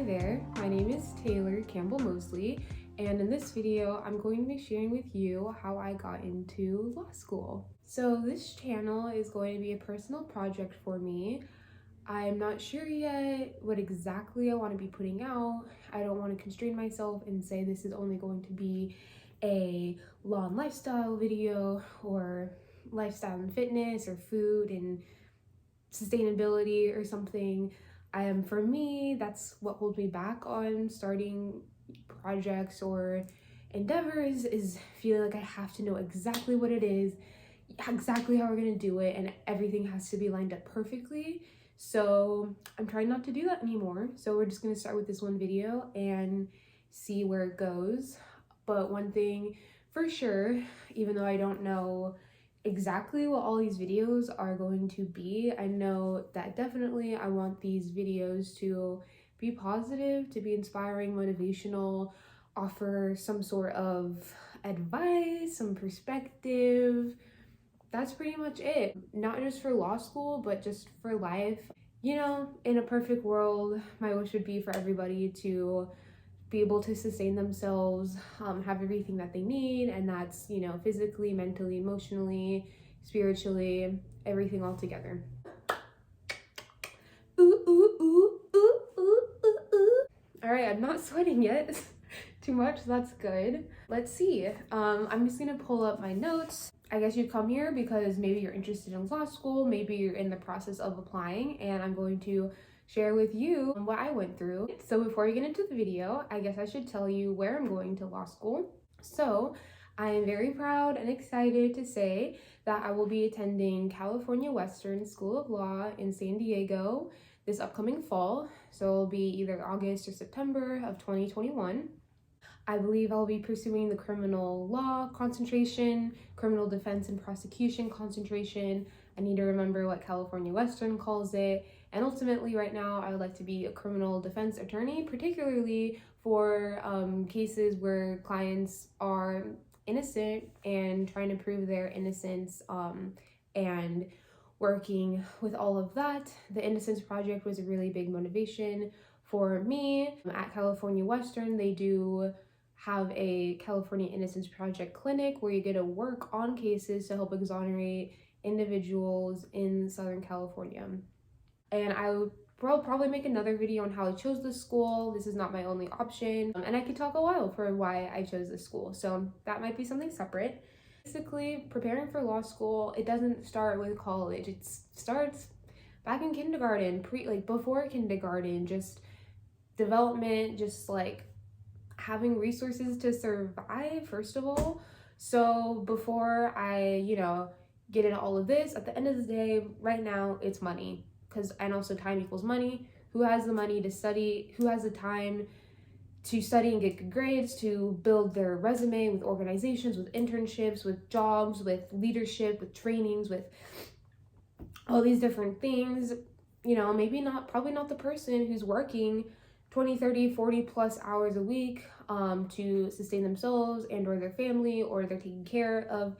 Hi there, my name is Taylor Campbell-Mosley, and in this video I'm going to be sharing with you how I got into law school. So this channel is going to be a personal project for me. I'm not sure yet what exactly I want to be putting out. I don't want to constrain myself and say this is only going to be a law and lifestyle video or lifestyle and fitness or food and sustainability or something. For me, that's what holds me back on starting projects or endeavors, is feeling like I have to know exactly what it is, exactly how we're gonna do it, and everything has to be lined up perfectly. So I'm trying not to do that anymore. So we're just gonna start with this one video and see where it goes. But one thing for sure, even though I don't know exactly what all these videos are going to be, I know that definitely I want these videos to be positive, to be inspiring, motivational, offer some sort of advice, some perspective. That's pretty much it. Not just for law school, but just for life. You know, in a perfect world, my wish would be for everybody to be able to sustain themselves, have everything that they need, and that's, you know, physically, mentally, emotionally, spiritually, everything all together. Ooh, ooh, ooh, ooh, ooh, ooh, ooh. All right, I'm not sweating yet too much, so that's good. Let's see. I'm just gonna pull up my notes. I guess you've come here because maybe you're interested in law school, maybe you're in the process of applying, and I'm going to share with you what I went through. So before we get into the video, I guess I should tell you where I'm going to law school. So I am very proud and excited to say that I will be attending California Western School of Law in San Diego this upcoming fall. So it'll be either August or September of 2021. I believe I'll be pursuing the criminal law concentration, criminal defense and prosecution concentration. I need to remember what California Western calls it. And ultimately, right now, I would like to be a criminal defense attorney, particularly for cases where clients are innocent and trying to prove their innocence, and working with all of that. The Innocence Project was a really big motivation for me. At California Western, they do have a California Innocence Project clinic where you get to work on cases to help exonerate individuals in Southern California. And I will probably make another video on how I chose this school. This is not my only option. And I could talk a while for why I chose this school. So that might be something separate. Basically, preparing for law school, it doesn't start with college. It starts back in kindergarten, before kindergarten, just development, just like having resources to survive, first of all. So before I, get into all of this, at the end of the day, right now, it's money. And also time equals money. Who has the money to study? Who has the time to study and get good grades, to build their resume with organizations, with internships, with jobs, with leadership, with trainings, with all these different things? Probably not the person who's working 20, 30, 40 plus hours a week to sustain themselves and or their family, or they're taking care of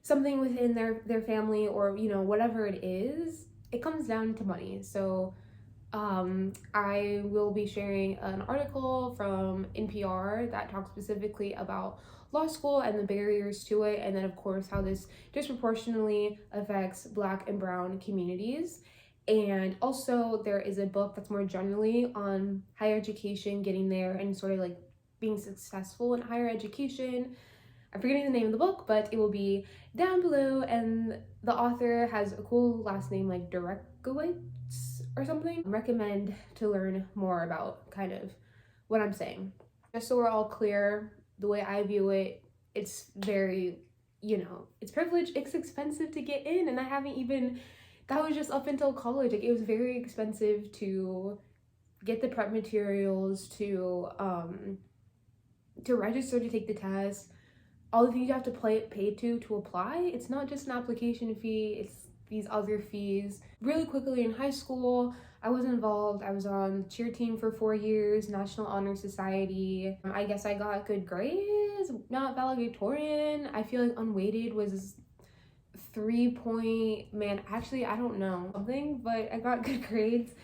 something within their family, or whatever it is. It comes down to money. So I will be sharing an article from NPR that talks specifically about law school and the barriers to it, and then of course how this disproportionately affects Black and Brown communities. And also there is a book that's more generally on higher education, getting there, and sort of like being successful in higher education. I'm forgetting the name of the book, but it will be down below, and the author has a cool last name like Derekowitz or something. I recommend to learn more about kind of what I'm saying. Just so we're all clear, the way I view it, it's very, it's privilege, it's expensive to get in, and that was just up until college. Like, it was very expensive to get the prep materials, to register to take the test, all the things you have to pay to apply. It's not just an application fee, it's these other fees. Really quickly, in high school, I was involved. I was on the cheer team for 4 years, National Honor Society. I guess I got good grades, not valedictorian. I feel like unweighted was 3 point, man, actually, I don't know, something, but I got good grades.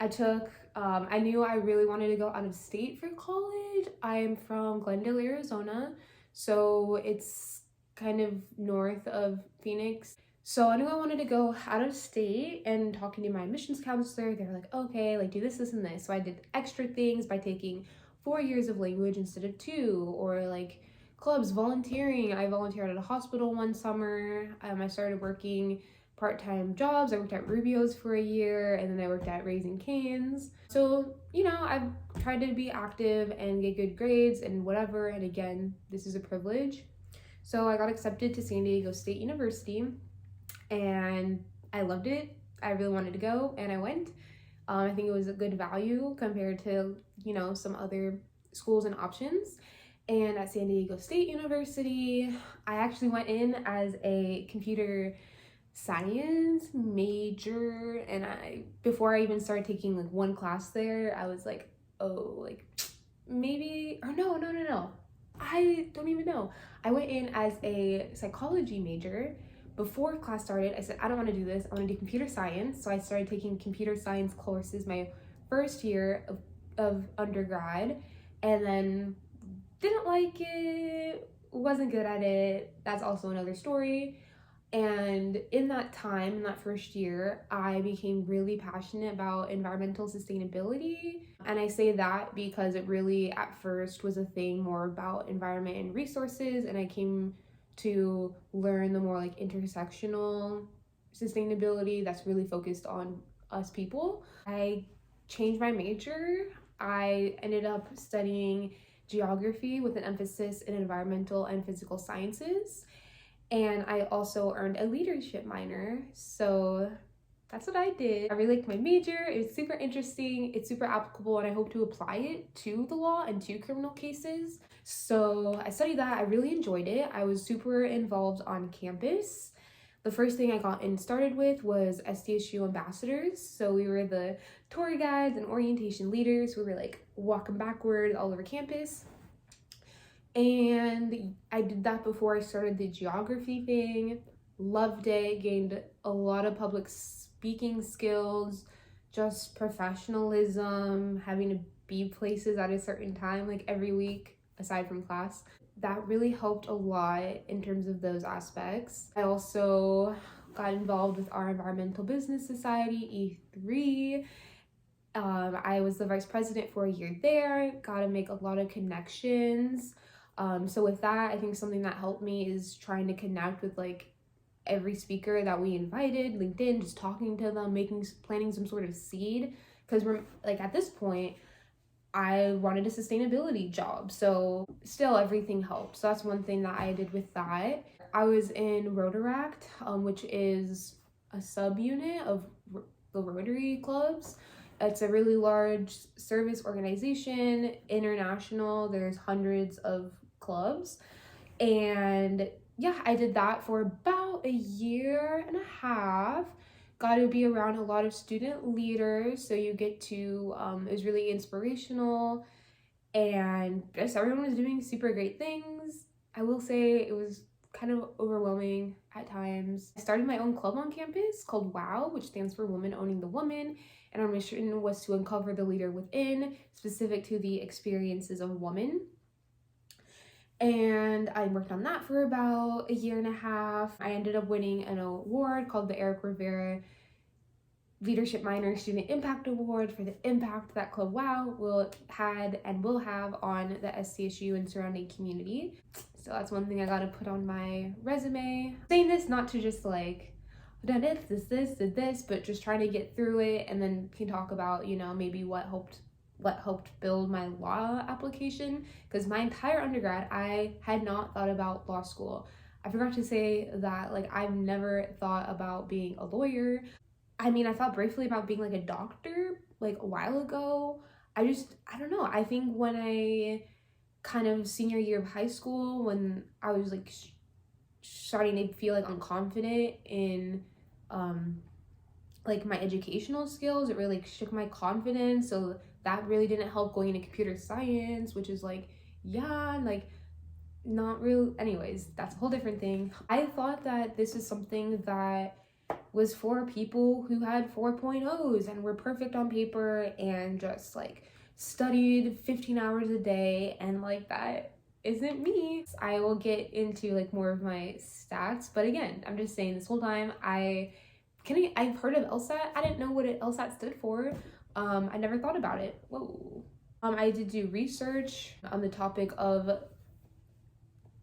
I took I knew I really wanted to go out of state for college. I'm from Glendale, Arizona, so it's kind of north of Phoenix. So I knew I wanted to go out of state, and talking to my admissions counselor, they were like, okay, like do this, this, and this. So I did extra things by taking 4 years of language instead of 2, or like clubs, volunteering. I volunteered at a hospital one summer. I started working part-time jobs. I worked at Rubio's for a year, and then I worked at Raising Cane's. So, you know, I've tried to be active and get good grades and whatever. And again, this is a privilege. So I got accepted to San Diego State University, and I loved it. I really wanted to go, and I went. I think it was a good value compared to, you know, some other schools and options. And at San Diego State University, I actually went in as a computer science major, and before I even started taking like one class there, I was like, oh, like maybe, or no, I don't even know. I went in as a psychology major. Before class started, I said, I don't want to do this. I want to do computer science. So I started taking computer science courses my first year of undergrad, and then didn't like it, wasn't good at it. That's also another story. And in that time, in that first year, I became really passionate about environmental sustainability. And I say that because it really at first was a thing more about environment and resources, and I came to learn the more like intersectional sustainability that's really focused on us people. I changed my major. I ended up studying geography with an emphasis in environmental and physical sciences. And I also earned a leadership minor. So that's what I did. I really liked my major. It was super interesting. It's super applicable, and I hope to apply it to the law and to criminal cases. So I studied that. I really enjoyed it. I was super involved on campus. The first thing I got started with was SDSU ambassadors. So we were the tour guides and orientation leaders. We were like walking backwards all over campus. And I did that before I started the geography thing. Loved it, gained a lot of public speaking skills, just professionalism, having to be places at a certain time, like every week, aside from class. That really helped a lot in terms of those aspects. I also got involved with our Environmental Business Society, E3. I was the vice president for a year there, got to make a lot of connections. So with that, I think something that helped me is trying to connect with like every speaker that we invited, LinkedIn, just talking to them, planting some sort of seed. Because we're like at this point, I wanted a sustainability job. So still everything helped. So that's one thing that I did with that. I was in Rotaract, which is a subunit of the Rotary clubs. It's a really large service organization, international. There's hundreds of clubs. And yeah, I did that for about a year and a half. Got to be around a lot of student leaders, so you get to, it was really inspirational, and just everyone was doing super great things. I will say it was kind of overwhelming at times. I started my own club on campus called WOW, which stands for Women Owning the Woman, and our mission was to uncover the leader within, specific to the experiences of women. And I worked on that for about a year and a half. I ended up winning an award called the Eric Rivera Leadership Minor Student Impact Award for the impact that Club WOW had and will have on the SDSU and surrounding community. So that's one thing I gotta put on my resume. Saying this not to just like, done it, did this, but just trying to get through it, and then can talk about, you know, maybe what helped build my law application. Because my entire undergrad, I had not thought about law school. I forgot to say that, like, I've never thought about being a lawyer. I mean, I thought briefly about being like a doctor like a while ago. I don't know. I think when I kind of senior year of high school, when I was like starting to feel like unconfident in like my educational skills, it really like shook my confidence. So that really didn't help going into computer science, which is like, yeah, like not real. Anyways, that's a whole different thing. I thought that this is something that was for people who had 4.0s and were perfect on paper and just like studied 15 hours a day, and like that isn't me. I will get into like more of my stats, but again, I'm just saying this whole time I've heard of LSAT. I didn't know what LSAT stood for. I never thought about it. Whoa. I did do research on the topic of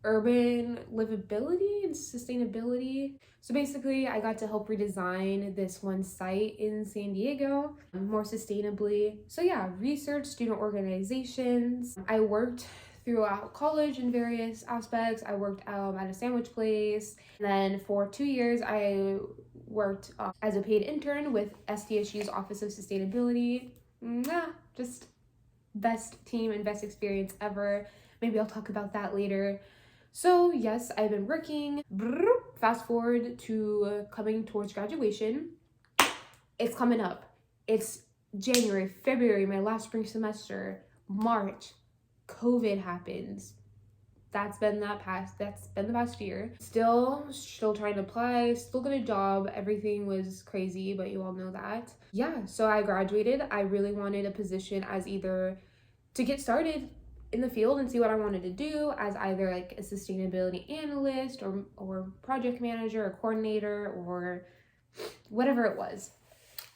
urban livability and sustainability. So basically, I got to help redesign this one site in San Diego more sustainably. So yeah, research, student organizations. I worked throughout college in various aspects. I worked at a sandwich place. And then for 2 years, I worked as a paid intern with SDSU's Office of Sustainability. Just best team and best experience ever. Maybe I'll talk about that later. So yes, I've been working. Fast forward to coming towards graduation. It's coming up. It's January, February, my last spring semester, March. COVID happens. That's been the past year. Still trying to apply, still get a job. Everything was crazy, but you all know that. Yeah, so I graduated. I really wanted a position as either to get started in the field and see what I wanted to do as either like a sustainability analyst or project manager or coordinator or whatever it was.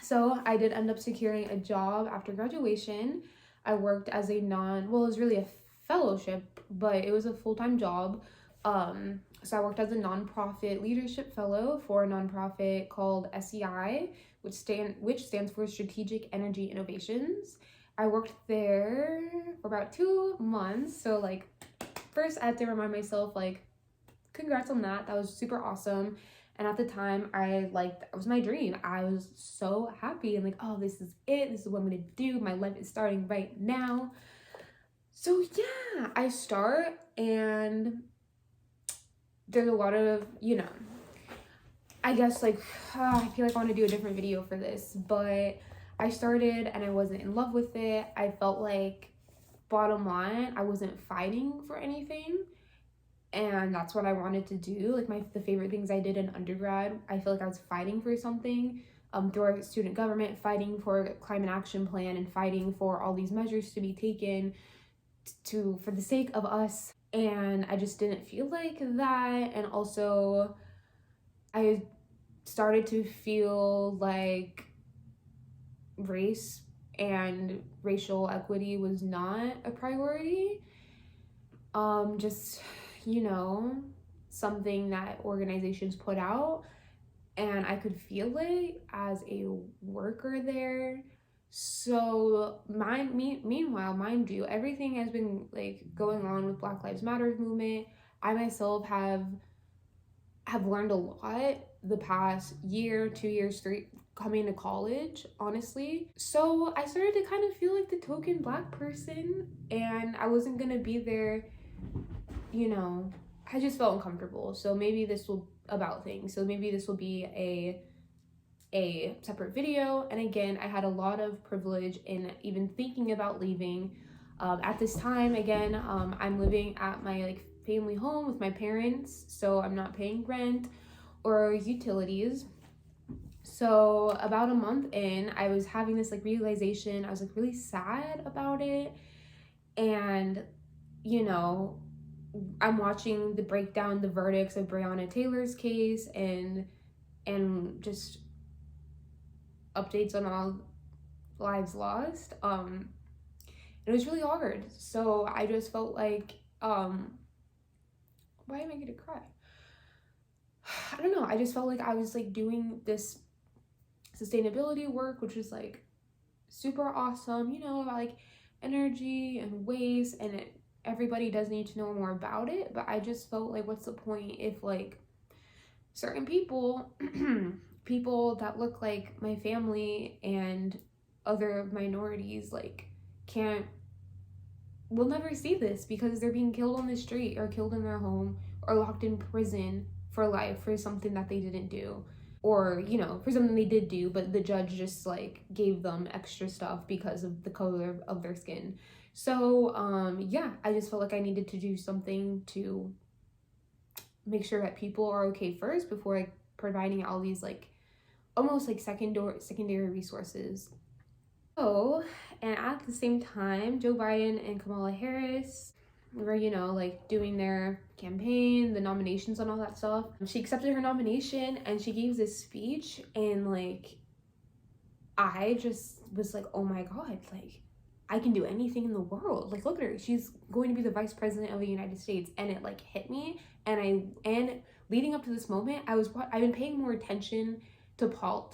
So I did end up securing a job after graduation. I worked as it was really a fellowship, but it was a full-time job. So I worked as a nonprofit leadership fellow for a nonprofit called SEI, which stands for Strategic Energy Innovations. I worked there for about 2 months. So like, first I had to remind myself like, congrats on that. That was super awesome. And at the time, that was my dream. I was so happy and like, oh, this is it. This is what I'm gonna do. My life is starting right now. So yeah, I start and there's a lot of, I guess like, I feel like I want to do a different video for this, but I started and I wasn't in love with it. I felt like, bottom line, I wasn't fighting for anything. And that's what I wanted to do. Like the favorite things I did in undergrad, I feel like I was fighting for something through our student government, fighting for a climate action plan and fighting for all these measures to be taken for the sake of us. And I just didn't feel like that. And also I started to feel like race and racial equity was not a priority. Something that organizations put out, and I could feel it as a worker there. So meanwhile, mind you, everything has been like going on with Black Lives Matter movement. I myself have learned a lot the past year, 2 years, 3, coming to college, honestly. So I started to kind of feel like the token Black person, and I wasn't gonna be there, I just felt uncomfortable. So maybe this will be a separate video. And again, I had a lot of privilege in even thinking about leaving. At this time, again, I'm living at my family home with my parents, so I'm not paying rent or utilities. So about a month in, I was having this realization. I was really sad about it, and I'm watching the breakdown, the verdicts of Breonna Taylor's case, and just updates on all lives lost. It was really hard. So I just felt like, why am I gonna cry? I don't know. I just felt like I was doing this sustainability work, which was super awesome, about energy and waste, and everybody does need to know more about it. But I just felt like, what's the point if certain people people that look like my family and other minorities will never see this because they're being killed on the street or killed in their home or locked in prison for life for something that they didn't do, or for something they did do but the judge just gave them extra stuff because of the color of their skin. So yeah, I just felt like I needed to do something to make sure that people are okay first before providing all these almost like secondary resources. So, and at the same time, Joe Biden and Kamala Harris were, like doing their campaign, the nominations and all that stuff. She accepted her nomination and she gave this speech, and like, I just was like, oh my God, like, I can do anything in the world. Like, look at her. She's going to be the vice president of the United States. And it like hit me. And leading up to this moment, I've been paying more attention to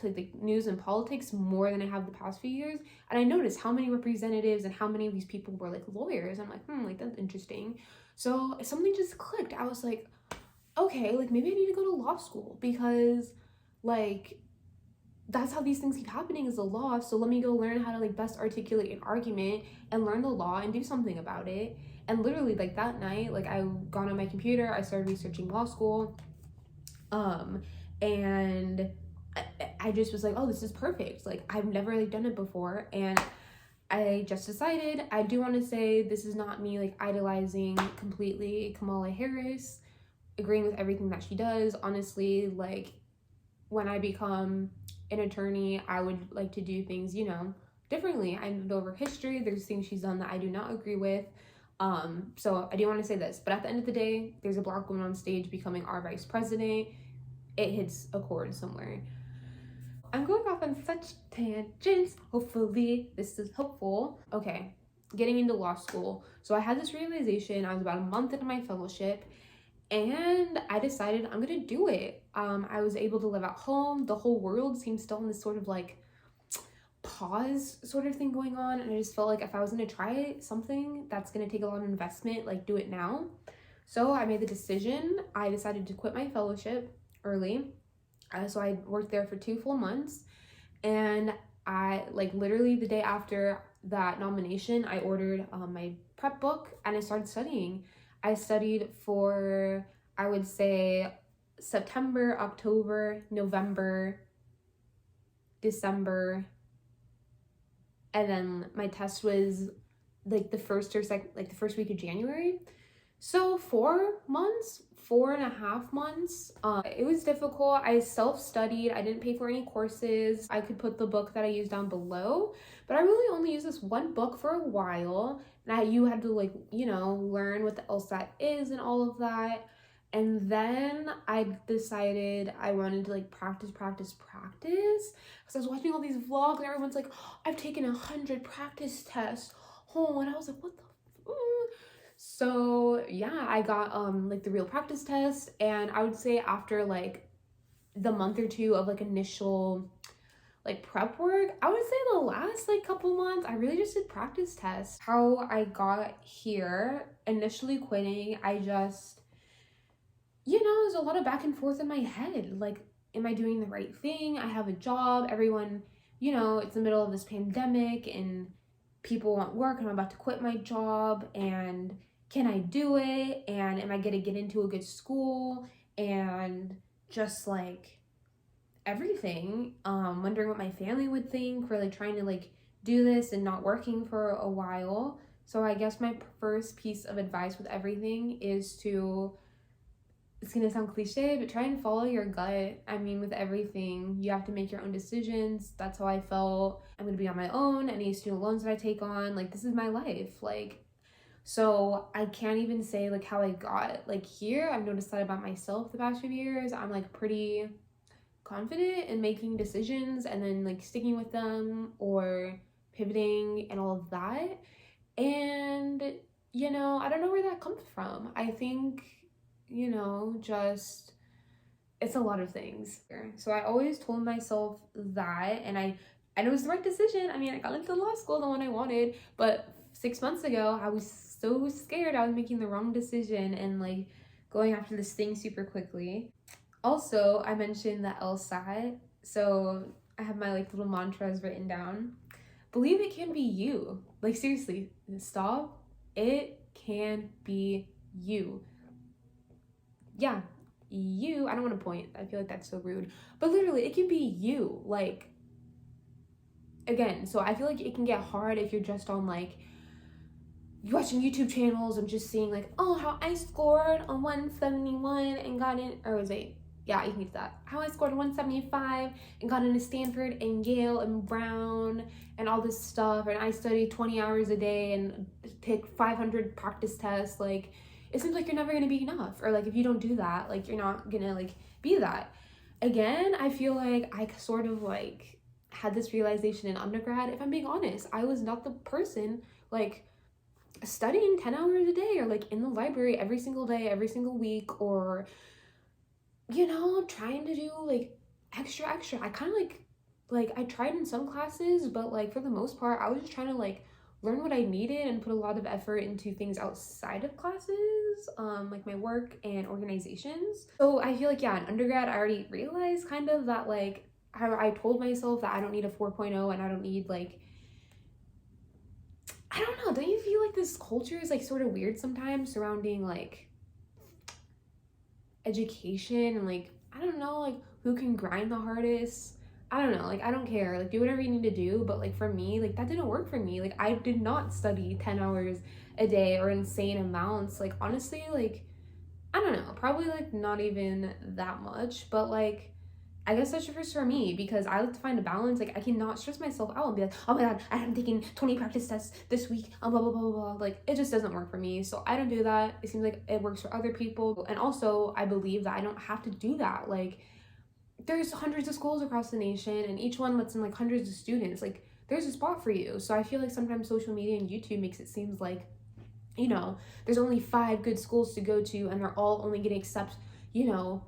the news and politics more than I have the past few years. And I noticed how many representatives and how many of these people were like lawyers. I'm like, like that's interesting. So something just clicked. I was like, okay, like maybe I need to go to law school, because like that's how these things keep happening, is the law. So let me go learn how to like best articulate an argument and learn the law and do something about it. And literally like that night, like I got on my computer, I started researching law school, and I just was like, oh, this is perfect. Like I've never like done it before. And I just decided, I do want to say this is not me like idolizing completely Kamala Harris, agreeing with everything that she does. Honestly, like when I become an attorney, I would like to do things, differently. I know over history, there's things she's done that I do not agree with. So I do want to say this, but at the end of the day, there's a Black woman on stage becoming our vice president. It hits a chord somewhere. I'm going off on such tangents. Hopefully this is helpful. Okay, getting into law school. So I had this realization. I was about a month into my fellowship, and I decided I'm gonna do it. I was able to live at home. The whole world seemed still in this sort of like pause sort of thing going on, and I just felt like if I was gonna try something that's gonna take a lot of investment, like do it now. So I made the decision. I decided to quit my fellowship early. So I worked there for 2 full months, and I like literally the day after that nomination, I ordered my prep book and I started studying. I studied for, I would say, September, October, November, December, and then my test was like the first week of January. So 4.5 months. It was difficult. I self-studied. I didn't pay for any courses. I could put the book that I used down below, but I really only used this one book for a while. And you had to like, learn what the LSAT is and all of that. And then I decided I wanted to like practice. Because I was watching all these vlogs and everyone's like, oh, I've taken 100 practice tests. Oh, and I was like, what the So yeah, I got like the real practice test, and I would say after like the month or two of like initial like prep work, I would say the last like couple months I really just did practice tests. How I got here, initially quitting, I just, there's a lot of back and forth in my head. Like, am I doing the right thing? I have a job. Everyone, it's the middle of this pandemic and people want work, and I'm about to quit my job, and can I do it? And am I gonna get into a good school? And just like everything, wondering what my family would think for like trying to like do this and not working for a while. So I guess my first piece of advice with everything is to, it's gonna sound cliche, but try and follow your gut. I mean, with everything, you have to make your own decisions. That's how I felt. I'm gonna be on my own. Any student loans that I take on, like, this is my life. Like, so I can't even say like how I got like here. I've noticed that about myself the past few years. I'm like pretty confident in making decisions and then like sticking with them or pivoting and all of that. And, I don't know where that comes from. I think, just it's a lot of things. So I always told myself that, and I know it was the right decision. I mean, I got into law school, the one I wanted, but 6 months ago, I was so scared I was making the wrong decision and like going after this thing super quickly. Also, I mentioned the LSAT, so I have my like little mantras written down. Believe it can be you. Like, seriously, stop. It can be you. Yeah, you. I don't want to point. I feel like that's so rude. But literally, it can be you. Like, again, so I feel like it can get hard if you're just on like watching YouTube channels and just seeing like, oh, how I scored on 171 and got in, or was it Yeah, you can use that. How I scored 175 and got into Stanford and Yale and Brown and all this stuff. And I studied 20 hours a day and take 500 practice tests. Like, it seems like you're never gonna be enough. Or like, if you don't do that, like, you're not gonna like be that. Again, I feel like I sort of like had this realization in undergrad. If I'm being honest, I was not the person like studying 10 hours a day or like in the library every single day, every single week, or you know, trying to do like extra. I kind of like I tried in some classes, but like for the most part, I was just trying to like learn what I needed and put a lot of effort into things outside of classes, like my work and organizations. So I feel like, yeah, in undergrad, I already realized kind of that like I told myself that I don't need a 4.0 and I don't need like, I don't know, don't you feel like this culture is like sort of weird sometimes surrounding like education and like, I don't know, like who can grind the hardest? I don't know, like I don't care, like do whatever you need to do, but like for me, like that didn't work for me. Like I did not study 10 hours a day or insane amounts. Like honestly, like I don't know, probably like not even that much, but like I guess that's just for me because I like to find a balance. Like I cannot stress myself out and be like, oh my god, I'm taking 20 practice tests this week, blah blah blah blah blah. Like it just doesn't work for me. So I don't do that. It seems like it works for other people. And also I believe that I don't have to do that. Like there's hundreds of schools across the nation and each one lets in like hundreds of students. Like there's a spot for you. So I feel like sometimes social media and YouTube makes it seem like, you know, there's only 5 good schools to go to and they're all only going to accept, you know,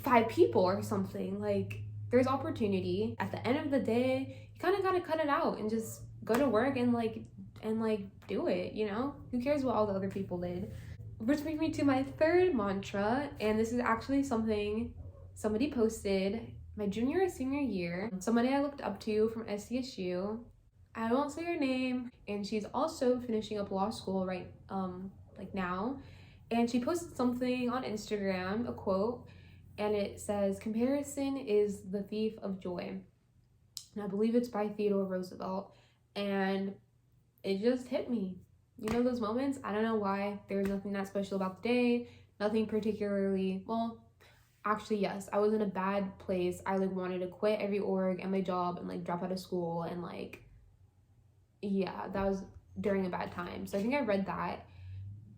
5 people or something. Like there's opportunity. At the end of the day, you kind of got to cut it out and just go to work and like do it, you know? Who cares what all the other people did? Which brings me to my third mantra, and this is actually something somebody posted my junior or senior year. Somebody I looked up to from SCSU. I won't say her name, and she's also finishing up law school right like now. And she posted something on Instagram, a quote, and it says, "Comparison is the thief of joy." And I believe it's by Theodore Roosevelt. And it just hit me. You know those moments? I don't know why. There was nothing that special about the day. Nothing particularly, well, actually, yes. I was in a bad place. I like wanted to quit every org and my job and like drop out of school. And like, yeah, that was during a bad time. So I think I read that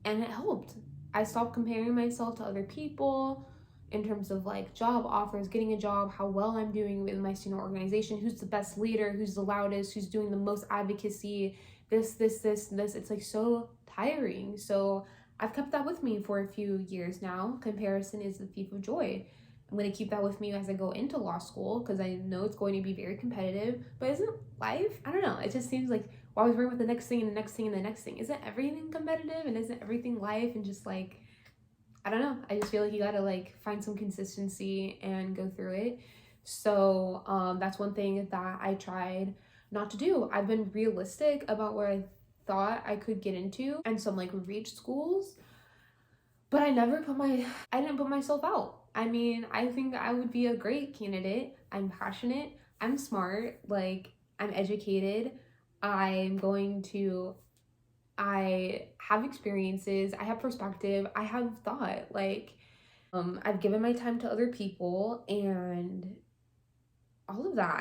and it helped. I stopped comparing myself to other people in terms of like job offers, getting a job, how well I'm doing with my student organization, who's the best leader, who's the loudest, who's doing the most advocacy, this. It's like so tiring. So I've kept that with me for a few years now. Comparison is the thief of joy. I'm going to keep that with me as I go into law school because I know it's going to be very competitive. But isn't life? I don't know. It just seems like we're always worrying about the next thing and the next thing and the next thing. Isn't everything competitive and isn't everything life and just like, I don't know. I just feel like you gotta like find some consistency and go through it. So that's one thing that I tried not to do. I've been realistic about where I thought I could get into and some like reach schools, but I didn't put myself out. I mean, I think I would be a great candidate. I'm passionate, I'm smart, like I'm educated, I have experiences, I have perspective, I have thought, like, I've given my time to other people and all of that.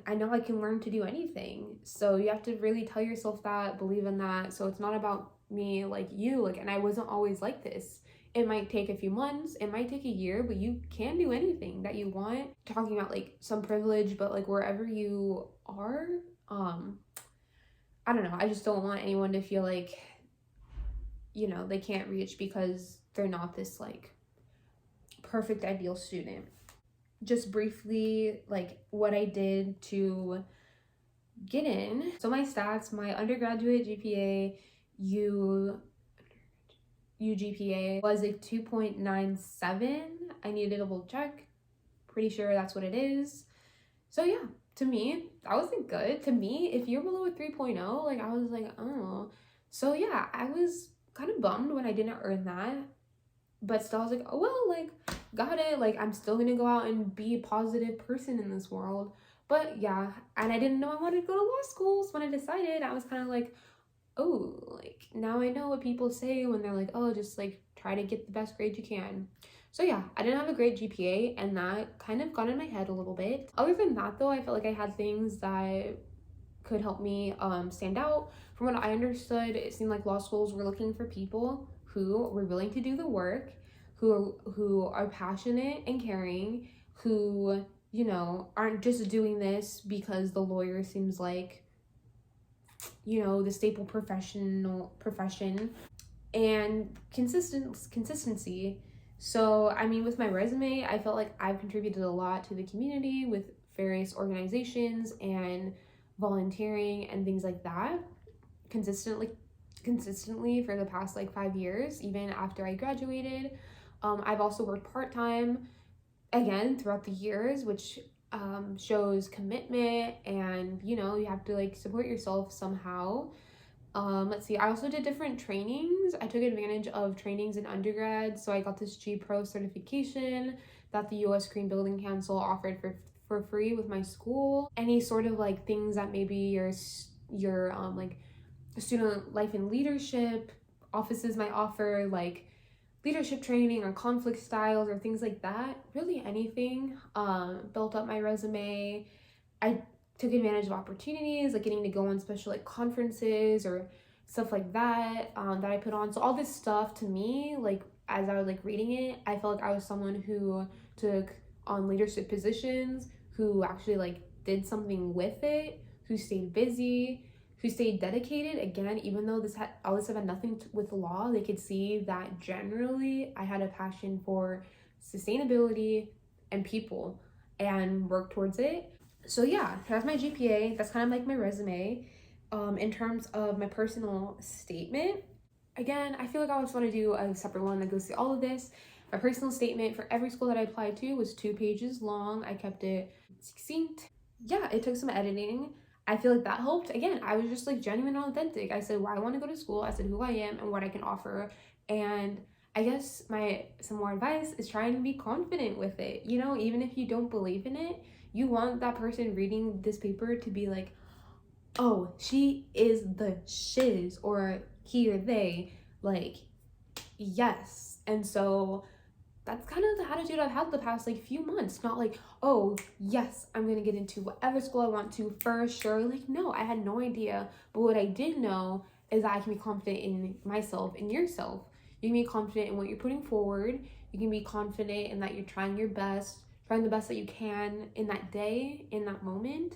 I know I can learn to do anything. So you have to really tell yourself that, believe in that. So it's not about me like you, like, and I wasn't always like this. It might take a few months, it might take a year, but you can do anything that you want. Talking about like some privilege, but like wherever you are, I don't know. I just don't want anyone to feel like, you know, they can't reach because they're not this like perfect ideal student. Just briefly, like what I did to get in. So my stats, my undergraduate GPA, UGPA was a 2.97. I need to double check. Pretty sure that's what it is. So yeah, to me, that wasn't good. To me, if you're below a 3.0, like I was like, oh. So yeah, I was kind of bummed when I didn't earn that. But still, I was like, oh well, like, got it. Like, I'm still gonna go out and be a positive person in this world. But yeah, and I didn't know I wanted to go to law school. So when I decided, I was kind of like, oh, like, now I know what people say when they're like, oh, just like try to get the best grade you can. So yeah, I didn't have a great GPA, and that kind of got in my head a little bit. Other than that though, I felt like I had things that could help me stand out. From what I understood, it seemed like law schools were looking for people who were willing to do the work, who are passionate and caring, who, you know, aren't just doing this because the lawyer seems like, you know, the staple profession, and consistency. So I mean, with my resume, I felt like I've contributed a lot to the community with various organizations and volunteering and things like that consistently for the past like 5 years, even after I graduated. I've also worked part-time again throughout the years, which shows commitment, and you know, you have to like support yourself somehow. Let's see, I also did different trainings. I took advantage of trainings in undergrad, so I got this GPro certification that the US Green Building Council offered for free with my school. Any sort of like things that maybe your like student life and leadership offices might offer, like leadership training or conflict styles or things like that. Really anything. Built up my resume. I took advantage of opportunities like getting to go on special like conferences or stuff like that that I put on. So all this stuff, to me, like as I was like reading it, I felt like I was someone who took on leadership positions, who actually like did something with it, who stayed busy, who stayed dedicated. Again, even though all this stuff had nothing with the law, they could see that generally I had a passion for sustainability and people and work towards it. So yeah, that's my GPA. That's kind of like my resume. In terms of my personal statement, again, I feel like I always want to do a separate one that goes through all of this. My personal statement for every school that I applied to was 2 pages long. I kept it succinct. Yeah, it took some editing. I feel like that helped. Again, I was just like genuine and authentic. I said why I want to go to school. I said who I am and what I can offer. And I guess some more advice is trying to be confident with it. You know, even if you don't believe in it, you want that person reading this paper to be like, oh, she is the shiz, or he or they, like, yes. And so that's kind of the attitude I've had the past like few months. Not like, oh yes, I'm gonna get into whatever school I want to for sure. Like, no, I had no idea. But what I did know is that I can be confident in myself, in yourself. You can be confident in what you're putting forward. You can be confident in that you're trying your best, trying the best that you can in that day, in that moment,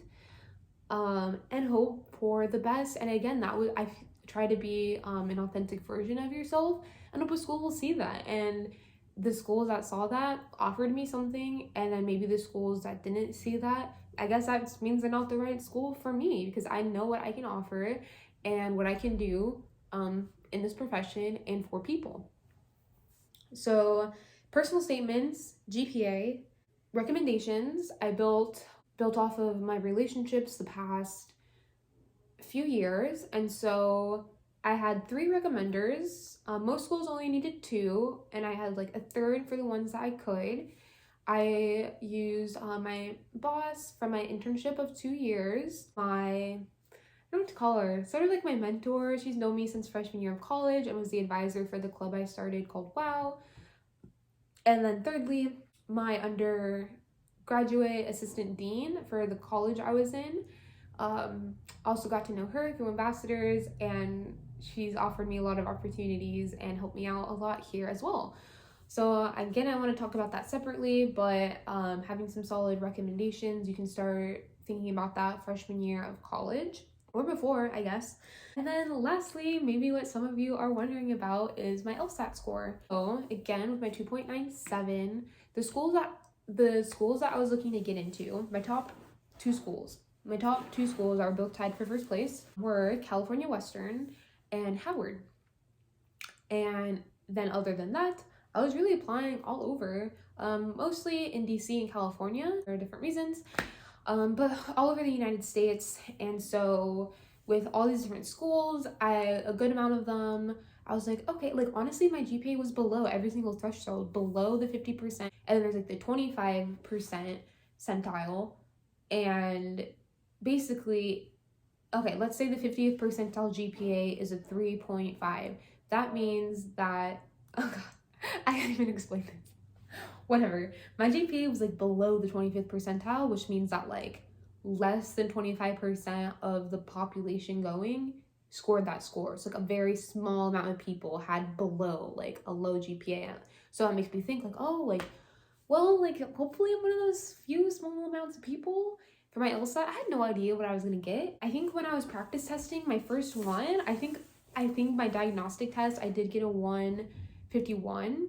and hope for the best. And again, I try to be an authentic version of yourself, and hope a school will see that. And the schools that saw that offered me something, and then maybe the schools that didn't see that, I guess that means they're not the right school for me, because I know what I can offer and what I can do in this profession and for people. So personal statements, GPA, recommendations, I built off of my relationships the past few years. And so I had 3 recommenders. Most schools only needed 2, and I had like a third for the ones that I could. I used my boss from my internship of 2 years, I don't know what to call her, sort of like my mentor. She's known me since freshman year of college and was the advisor for the club I started called WOW. And then thirdly, my undergraduate assistant dean for the college I was in. Also got to know her through ambassadors, and she's offered me a lot of opportunities and helped me out a lot here as well. So again, I want to talk about that separately, but having some solid recommendations, you can start thinking about that freshman year of college, or before, I guess. And then lastly, maybe what some of you are wondering about is my LSAT score. So again, with my 2.97, the schools that I was looking to get into, my top two schools are both tied for first place, were California Western and Howard. And then other than that, I was really applying all over, mostly in DC and California for different reasons, but all over the United States. And so with all these different schools, a good amount of them, I was like, okay, like honestly, my GPA was below every single threshold, below the 50%, and then there's like the 25% centile. And basically, okay, let's say the 50th percentile GPA is a 3.5. That means that, oh god, I can't even explain this. whatever. My GPA was like below the 25th percentile, which means that like less than 25% of the population going scored that score. So like a very small amount of people had below like a low GPA. So that makes me think like, oh, like, well, like hopefully I'm one of those few small amounts of people. For my LSAT, I had no idea what I was gonna get. I think when I was practice testing my first one, I think my diagnostic test, I did get a 151.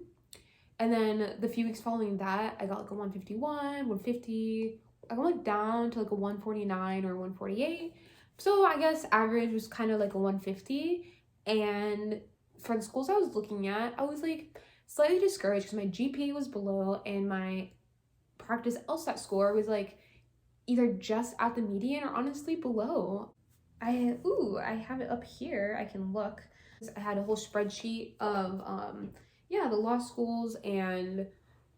And then the few weeks following that, I got like a 151, 150. I went down to like a 149 or 148. So I guess average was kind of like a 150. And for the schools I was looking at, I was like slightly discouraged because my GPA was below and my practice LSAT score was like either just at the median or honestly below. I have it up here. I can look. I had a whole spreadsheet of the law schools and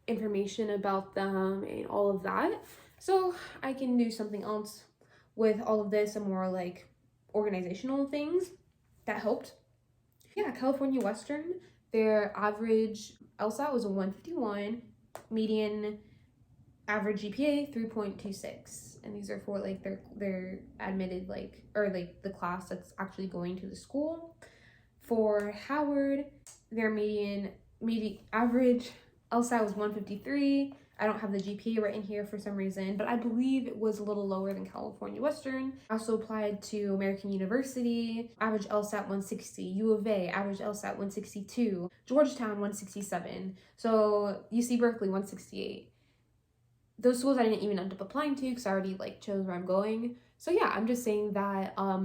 information about them and all of that. So I can do something else with all of this and more like organizational things that helped. Yeah, California Western, their average LSAT was a 151, median average GPA 3.26, and these are for like their admitted like or like the class that's actually going to the school. For Howard, their median average LSAT was 153. I don't have the GPA written here for some reason, but I believe it was a little lower than California Western. I also applied to American University, average LSAT 160, U of A, average LSAT 162, Georgetown 167, so UC Berkeley 168. Those schools I didn't even end up applying to because I already like chose where I'm going. So yeah, I'm just saying that I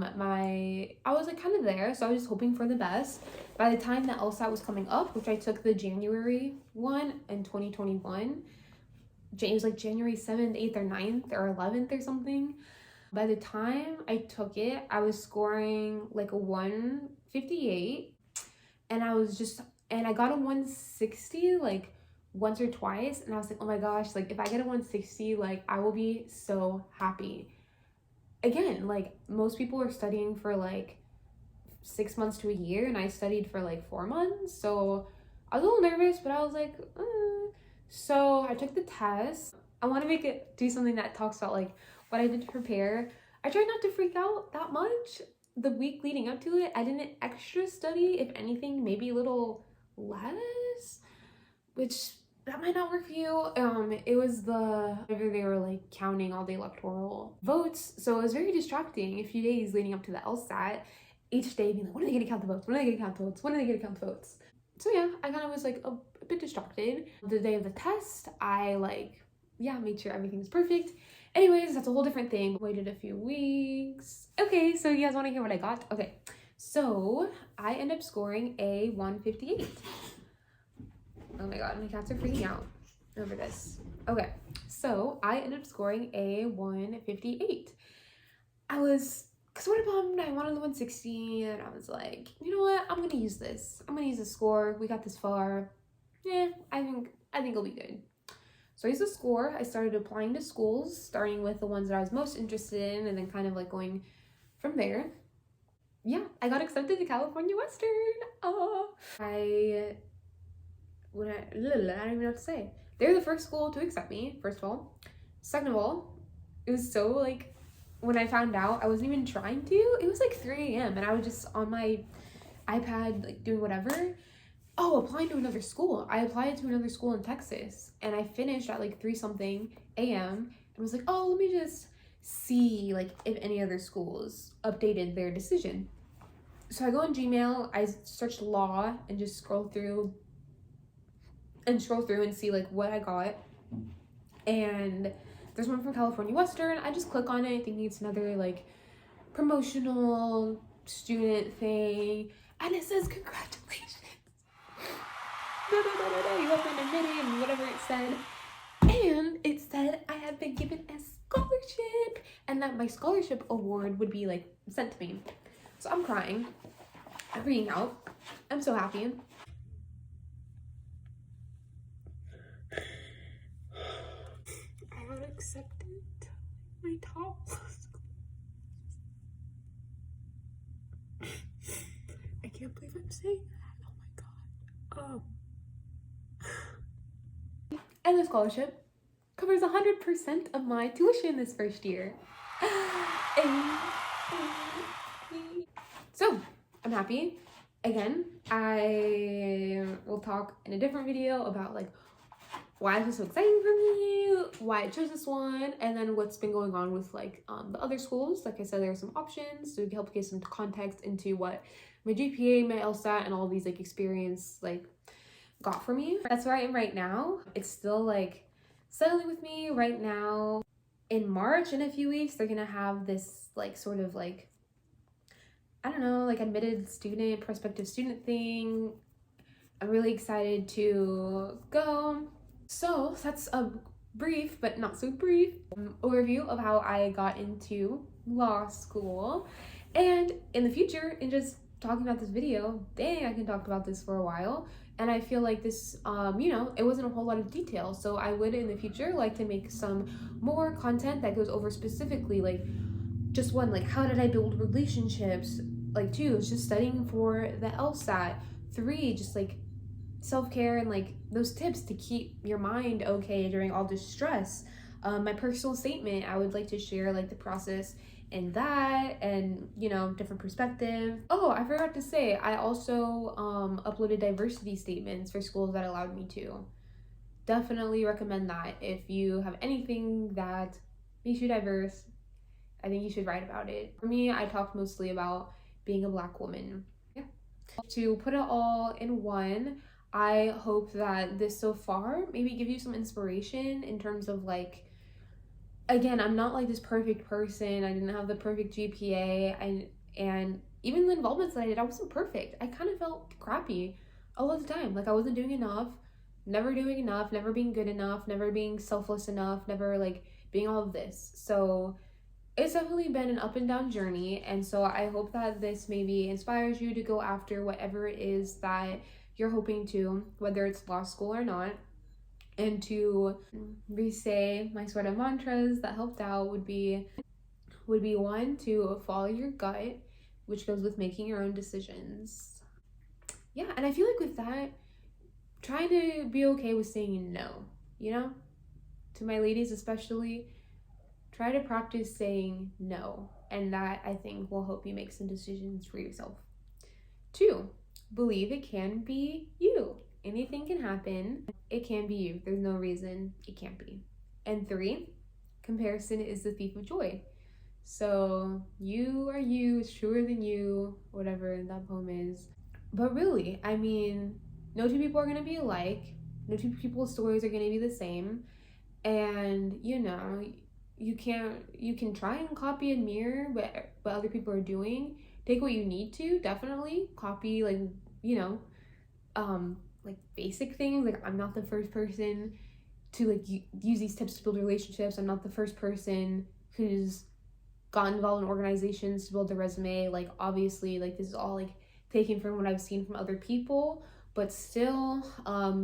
was like kind of there, so I was just hoping for the best. By the time the LSAT was coming up, which I took the January one in 2021, it was like January 7th, 8th, or 9th, or 11th or something. By the time I took it, I was scoring like a 158, and I got a 160 like once or twice, and I was like, oh my gosh, like if I get a 160, like I will be so happy. Again, like most people are studying for like 6 months to a year, and I studied for like 4 months, so I was a little nervous, but I was like, So I took the test. I want to do something that talks about like what I did to prepare. I tried not to freak out that much the week leading up to it. I didn't extra study, if anything, maybe a little less, which that might not work for you. It was whenever they were like counting all the electoral votes, so it was very distracting a few days leading up to the LSAT. Each day being like, when are they gonna count the votes? When are they gonna count the votes? When are they gonna count the votes? So yeah, I kind of was like a bit distracted. The day of the test, I made sure everything was perfect. Anyways, that's a whole different thing. Waited a few weeks. Okay, so you guys want to hear what I got? Okay, so I ended up scoring a 158. Oh my god, my cats are freaking out over this. Okay, so I ended up scoring a 158. I was sort of bummed. I wanted the 160, and I was like, you know what? I'm gonna use this. I'm gonna use the score. We got this far. Yeah, I think it'll be good. So I used the score. I started applying to schools, starting with the ones that I was most interested in, and then kind of like going from there. Yeah, I got accepted to California Western. I don't even know what to say. They're the first school to accept me, first of all. Second of all, it was so like, when I found out, I wasn't even trying to. It was like 3 a.m. and I was just on my iPad like doing whatever. Applying to another school. I applied to another school in Texas, and I finished at like 3 something a.m. and was like, let me just see like if any other schools updated their decision. So I go on Gmail, I searched law and just scroll through and see like what I got, and there's one from California Western. I just click on it thinking it's another like promotional student thing, and it says congratulations. You have been admitted, and whatever it said. And it said I had been given a scholarship, and that my scholarship award would be like sent to me. So I'm crying. I'm freaking out. I'm so happy. I got accepted to my top school. I can't believe I'm saying that. Oh my god. the scholarship covers 100% of my tuition this first year. So I'm happy. Again, I will talk in a different video about like why this was so exciting for me, why I chose this one, and then what's been going on with like the other schools. Like I said, there are some options to help get some context into what my GPA, my LSAT, and all these like experience like got for me. That's where I am right now. It's still like settling with me right now. In March, in a few weeks, they're gonna have this like sort of like, I don't know, like admitted student, prospective student thing. I'm really excited to go. So that's a brief, but not so brief, overview of how I got into law school. And in the future, in just talking about this video, dang, I can talk about this for a while. And I feel like this, you know, it wasn't a whole lot of detail. So I would in the future like to make some more content that goes over specifically like just one, like how did I build relationships? Like 2, it's just studying for the LSAT. 3, just like self-care and like those tips to keep your mind okay during all this stress. My personal statement, I would like to share like the process in that and, you know, different perspective. Oh, I forgot to say, I also uploaded diversity statements for schools that allowed me to. Definitely recommend that. If you have anything that makes you diverse, I think you should write about it. For me, I talked mostly about being a Black woman. Yeah. To put it all in one, I hope that this so far maybe give you some inspiration in terms of like, again, I'm not like this perfect person. I didn't have the perfect GPA, and even the involvements that I did, I wasn't perfect. I kind of felt crappy all of the time. Like I wasn't doing enough, never doing enough, never being good enough, never being selfless enough, never like being all of this. So it's definitely been an up and down journey, and so I hope that this maybe inspires you to go after whatever it is that you're hoping to, whether it's law school or not. And to re-say my sort of mantras that helped out would be 1, to follow your gut, which goes with making your own decisions. Yeah, and I feel like with that, trying to be okay with saying no, you know? To my ladies especially, try to practice saying no, and that I think will help you make some decisions for yourself. 2, believe it can be you. Anything can happen. It can be you. There's no reason it can't be. And 3, comparison is the thief of joy. So you are you, it's truer than you, whatever that poem is. But really, I mean, no 2 people are gonna be alike. No 2 people's stories are gonna be the same. And you know, you can try and copy and mirror what other people are doing. Take what you need to, definitely copy, like, you know, like basic things. Like I'm not the first person to like use these tips to build relationships. I'm not the first person who's gotten involved in organizations to build their resume. Like obviously, like this is all like taken from what I've seen from other people, but still,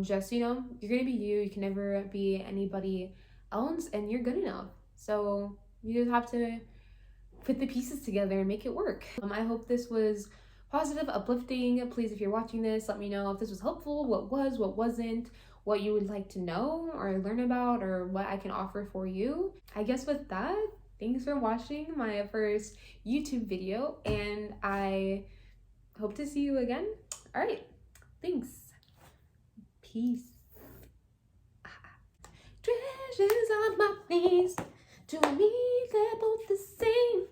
just, you know, you're gonna be you. You can never be anybody else, and you're good enough. So you just have to put the pieces together and make it work. I hope this was positive, uplifting. Please, if you're watching this, let me know if this was helpful, what was, what wasn't, what you would like to know or learn about, or what I can offer for you. I guess with that, thanks for watching my first YouTube video, and I hope to see you again. All right, thanks. Peace. Treasures on my knees, to me they're both the same.